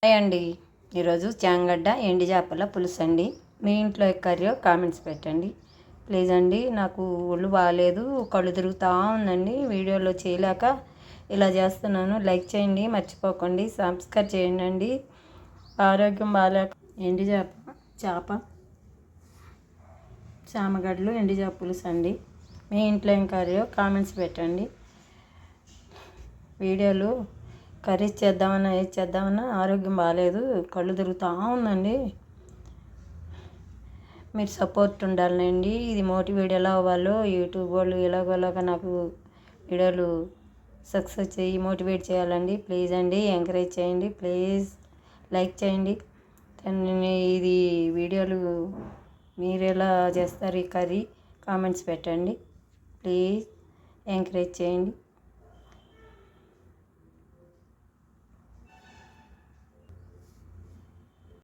Hi అండి. ఈరోజు చాంగడ్డ ఎండి చేపల పులుసు అండి. మీ ఇంట్లో కర్రీ కామెంట్స్ పెట్టండి ప్లీజ్ అండి. నాకు ఒళ్ళు బాగాలేదు, కళ్ళు తిరుగుతూ ఉందండి, వీడియోలో చేయలేక ఇలా చేస్తున్నాను. లైక్ చేయండి, మర్చిపోకండి, సబ్స్క్రైబ్ చేయండి. ఆరోగ్యం బాగాలేక ఎండి చేప చామగడ్డలు ఎండి చేప పులుసు అండి. మీ ఇంట్లో ఏం కర్రీ కామెంట్స్ పెట్టండి. వీడియోలు కర్రీ చేద్దామన్నా ఏది చేద్దామన్నా ఆరోగ్యం బాగాలేదు, కళ్ళు తిరుగుతూ ఉందండి. మీరు సపోర్ట్ ఉండాలండి. ఇది మోటివేట్ ఎలా అవ్వాలో యూట్యూబ్ వాళ్ళు ఎలాగోలాగా నాకు వీడియోలు సక్సెస్ చేయి మోటివేట్ చేయాలండి. ప్లీజ్ అండి, ఎంకరేజ్ చేయండి, ప్లీజ్ లైక్ చేయండి. ఇది వీడియోలు మీరు ఎలా చేస్తారు ఈ కర్రీ కామెంట్స్ పెట్టండి. ప్లీజ్ ఎంకరేజ్ చేయండి.